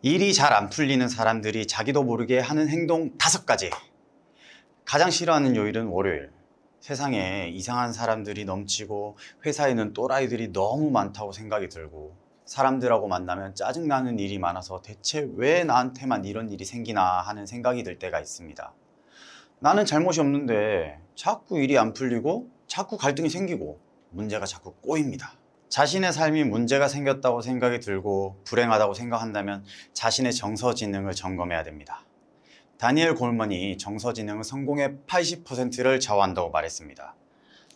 일이 잘 안 풀리는 사람들이 자기도 모르게 하는 행동 5가지. 가장 싫어하는 요일은 월요일. 세상에 이상한 사람들이 넘치고 회사에는 또라이들이 너무 많다고 생각이 들고 사람들하고 만나면 짜증나는 일이 많아서 대체 왜 나한테만 이런 일이 생기나 하는 생각이 들 때가 있습니다. 나는 잘못이 없는데 자꾸 일이 안 풀리고 자꾸 갈등이 생기고 문제가 자꾸 꼬입니다. 자신의 삶이 문제가 생겼다고 생각이 들고 불행하다고 생각한다면 자신의 정서지능을 점검해야 됩니다. 다니엘 골먼이 정서지능은 성공의 80%를 좌우한다고 말했습니다.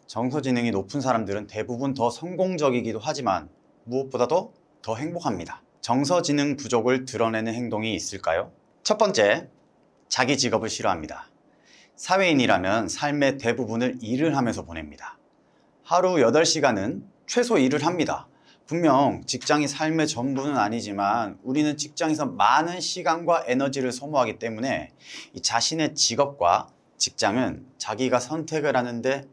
정서지능이 높은 사람들은 대부분 더 성공적이기도 하지만 무엇보다도 더 행복합니다. 정서지능 부족을 드러내는 행동이 있을까요? 첫 번째, 자기 직업을 싫어합니다. 사회인이라면 삶의 대부분을 일을 하면서 보냅니다. 하루 8시간은 최소 일을 합니다. 분명 직장이 삶의 전부는 아니지만 우리는 직장에서 많은 시간과 에너지를 소모하기 때문에 이 자신의 직업과 직장은 자기가 선택을 하는데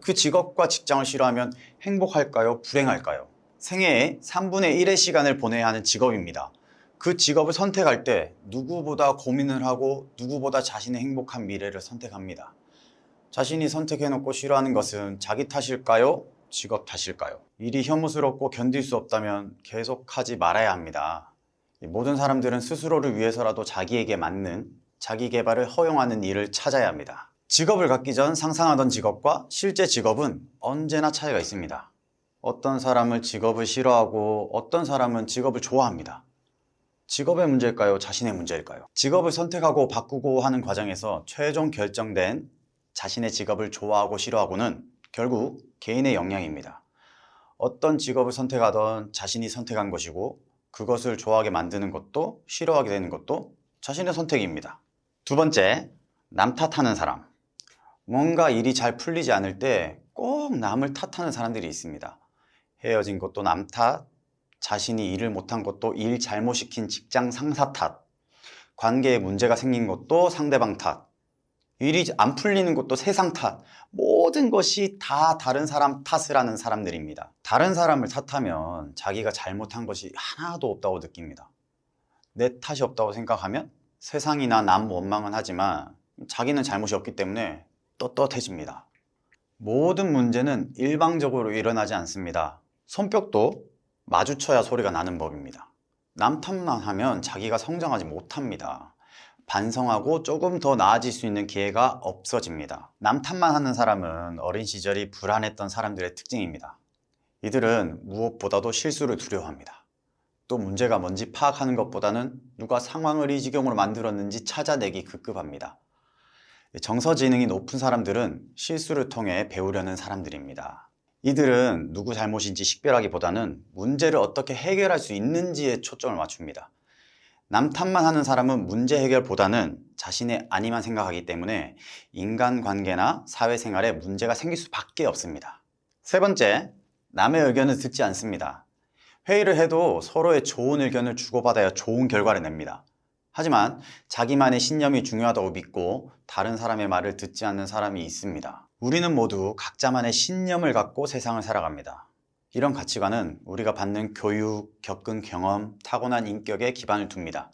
그 직업과 직장을 싫어하면 행복할까요? 불행할까요? 생애의 3분의 1의 시간을 보내야 하는 직업입니다. 그 직업을 선택할 때 누구보다 고민을 하고 누구보다 자신의 행복한 미래를 선택합니다. 자신이 선택해놓고 싫어하는 것은 자기 탓일까요? 직업 탓일까요? 일이 혐오스럽고 견딜 수 없다면 계속하지 말아야 합니다. 모든 사람들은 스스로를 위해서라도 자기에게 맞는 자기 개발을 허용하는 일을 찾아야 합니다. 직업을 갖기 전 상상하던 직업과 실제 직업은 언제나 차이가 있습니다. 어떤 사람은 직업을 싫어하고 어떤 사람은 직업을 좋아합니다. 직업의 문제일까요? 자신의 문제일까요? 직업을 선택하고 바꾸고 하는 과정에서 최종 결정된 자신의 직업을 좋아하고 싫어하고는 결국 개인의 역량입니다. 어떤 직업을 선택하던 자신이 선택한 것이고 그것을 좋아하게 만드는 것도 싫어하게 되는 것도 자신의 선택입니다. 두 번째, 남 탓하는 사람. 뭔가 일이 잘 풀리지 않을 때 꼭 남을 탓하는 사람들이 있습니다. 헤어진 것도 남 탓, 자신이 일을 못한 것도 일 잘못시킨 직장 상사 탓, 관계에 문제가 생긴 것도 상대방 탓, 일이 안 풀리는 것도 세상 탓, 모든 것이 다 다른 사람 탓을 하는 사람들입니다. 다른 사람을 탓하면 자기가 잘못한 것이 하나도 없다고 느낍니다. 내 탓이 없다고 생각하면 세상이나 남 원망은 하지만 자기는 잘못이 없기 때문에 떳떳해집니다. 모든 문제는 일방적으로 일어나지 않습니다. 손뼉도 마주쳐야 소리가 나는 법입니다. 남 탓만 하면 자기가 성장하지 못합니다. 반성하고 조금 더 나아질 수 있는 기회가 없어집니다. 남 탓만 하는 사람은 어린 시절이 불안했던 사람들의 특징입니다. 이들은 무엇보다도 실수를 두려워합니다. 또 문제가 뭔지 파악하는 것보다는 누가 상황을 이 지경으로 만들었는지 찾아내기 급급합니다. 정서지능이 높은 사람들은 실수를 통해 배우려는 사람들입니다. 이들은 누구 잘못인지 식별하기보다는 문제를 어떻게 해결할 수 있는지에 초점을 맞춥니다. 남 탓만 하는 사람은 문제 해결보다는 자신의 안위만 생각하기 때문에 인간관계나 사회생활에 문제가 생길 수밖에 없습니다. 세 번째, 남의 의견을 듣지 않습니다. 회의를 해도 서로의 좋은 의견을 주고받아야 좋은 결과를 냅니다. 하지만 자기만의 신념이 중요하다고 믿고 다른 사람의 말을 듣지 않는 사람이 있습니다. 우리는 모두 각자만의 신념을 갖고 세상을 살아갑니다. 이런 가치관은 우리가 받는 교육, 겪은 경험, 타고난 인격에 기반을 둡니다.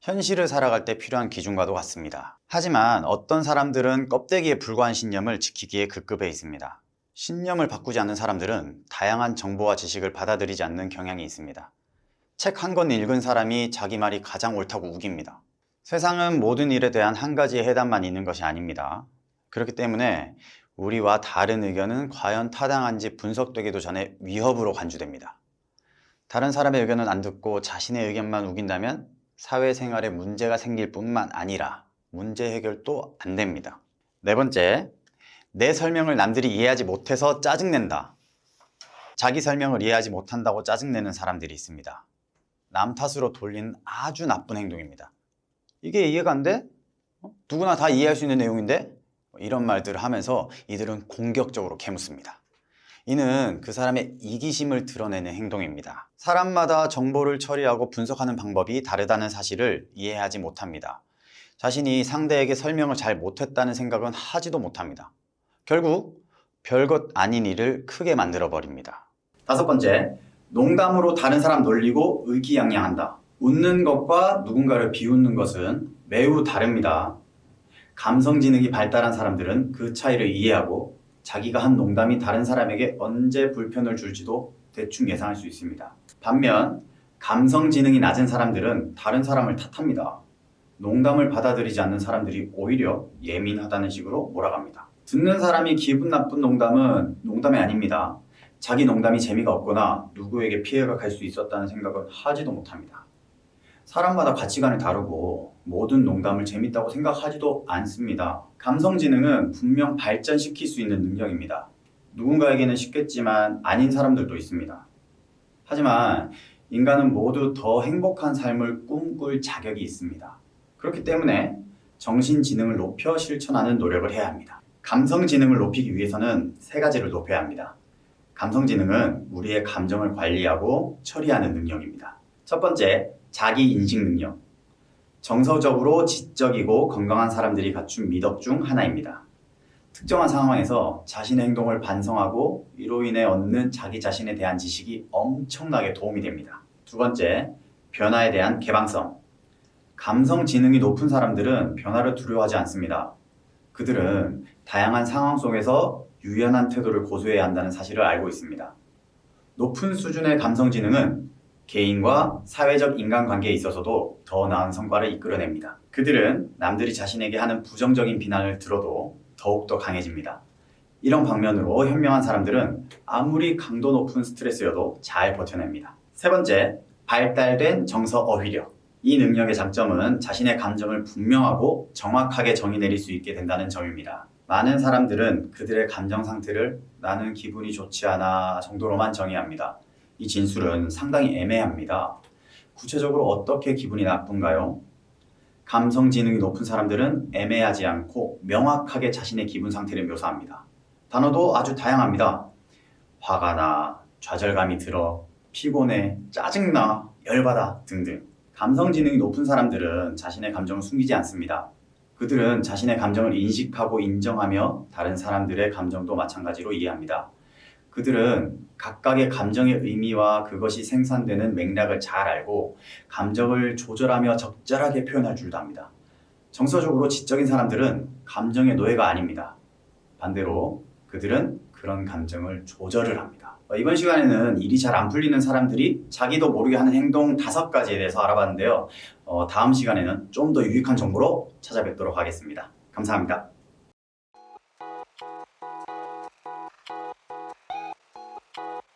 현실을 살아갈 때 필요한 기준과도 같습니다. 하지만 어떤 사람들은 껍데기에 불과한 신념을 지키기에 급급해 있습니다. 신념을 바꾸지 않는 사람들은 다양한 정보와 지식을 받아들이지 않는 경향이 있습니다. 책 한 권 읽은 사람이 자기 말이 가장 옳다고 우깁니다. 세상은 모든 일에 대한 한 가지의 해답만 있는 것이 아닙니다. 그렇기 때문에 우리와 다른 의견은 과연 타당한지 분석되기도 전에 위협으로 간주됩니다. 다른 사람의 의견은 안 듣고 자신의 의견만 우긴다면 사회생활에 문제가 생길 뿐만 아니라 문제 해결도 안 됩니다. 네 번째, 내 설명을 남들이 이해하지 못해서 짜증낸다. 자기 설명을 이해하지 못한다고 짜증내는 사람들이 있습니다. 남 탓으로 돌리는 아주 나쁜 행동입니다. 이게 이해가 안 돼? 누구나 다 이해할 수 있는 내용인데? 이런 말들을 하면서 이들은 공격적으로 캐묻습니다. 이는 그 사람의 이기심을 드러내는 행동입니다. 사람마다 정보를 처리하고 분석하는 방법이 다르다는 사실을 이해하지 못합니다. 자신이 상대에게 설명을 잘 못했다는 생각은 하지도 못합니다. 결국 별것 아닌 일을 크게 만들어 버립니다. 5번째, 농담으로 다른 사람 놀리고 의기양양한다. 웃는 것과 누군가를 비웃는 것은 매우 다릅니다. 감성 지능이 발달한 사람들은 그 차이를 이해하고 자기가 한 농담이 다른 사람에게 언제 불편을 줄지도 대충 예상할 수 있습니다. 반면 감성 지능이 낮은 사람들은 다른 사람을 탓합니다. 농담을 받아들이지 않는 사람들이 오히려 예민하다는 식으로 몰아갑니다. 듣는 사람이 기분 나쁜 농담은 농담이 아닙니다. 자기 농담이 재미가 없거나 누구에게 피해가 갈 수 있었다는 생각은 하지도 못합니다. 사람마다 가치관이 다르고 모든 농담을 재밌다고 생각하지도 않습니다. 감성지능은 분명 발전시킬 수 있는 능력입니다. 누군가에게는 쉽겠지만 아닌 사람들도 있습니다. 하지만 인간은 모두 더 행복한 삶을 꿈꿀 자격이 있습니다. 그렇기 때문에 정신지능을 높여 실천하는 노력을 해야 합니다. 감성지능을 높이기 위해서는 세 가지를 높여야 합니다. 감성지능은 우리의 감정을 관리하고 처리하는 능력입니다. 첫 번째, 자기인식 능력. 정서적으로 지적이고 건강한 사람들이 갖춘 미덕 중 하나입니다. 특정한 상황에서 자신의 행동을 반성하고 이로 인해 얻는 자기 자신에 대한 지식이 엄청나게 도움이 됩니다. 두 번째, 변화에 대한 개방성. 감성 지능이 높은 사람들은 변화를 두려워하지 않습니다. 그들은 다양한 상황 속에서 유연한 태도를 고수해야 한다는 사실을 알고 있습니다. 높은 수준의 감성 지능은 개인과 사회적 인간관계에 있어서도 더 나은 성과를 이끌어냅니다. 그들은 남들이 자신에게 하는 부정적인 비난을 들어도 더욱더 강해집니다. 이런 방면으로 현명한 사람들은 아무리 강도 높은 스트레스여도 잘 버텨냅니다. 세 번째, 발달된 정서 어휘력. 이 능력의 장점은 자신의 감정을 분명하고 정확하게 정의 내릴 수 있게 된다는 점입니다. 많은 사람들은 그들의 감정 상태를 나는 기분이 좋지 않아 정도로만 정의합니다. 이 진술은 상당히 애매합니다. 구체적으로 어떻게 기분이 나쁜가요? 감성 지능이 높은 사람들은 애매하지 않고 명확하게 자신의 기분 상태를 묘사합니다. 단어도 아주 다양합니다. 화가 나, 좌절감이 들어, 피곤해, 짜증나, 열받아 등등. 감성 지능이 높은 사람들은 자신의 감정을 숨기지 않습니다. 그들은 자신의 감정을 인식하고 인정하며 다른 사람들의 감정도 마찬가지로 이해합니다. 그들은 각각의 감정의 의미와 그것이 생산되는 맥락을 잘 알고 감정을 조절하며 적절하게 표현할 줄도 압니다. 정서적으로 지적인 사람들은 감정의 노예가 아닙니다. 반대로 그들은 그런 감정을 조절을 합니다. 이번 시간에는 일이 잘 안 풀리는 사람들이 자기도 모르게 하는 행동 5가지에 대해서 알아봤는데요. 다음 시간에는 좀 더 유익한 정보로 찾아뵙도록 하겠습니다. 감사합니다.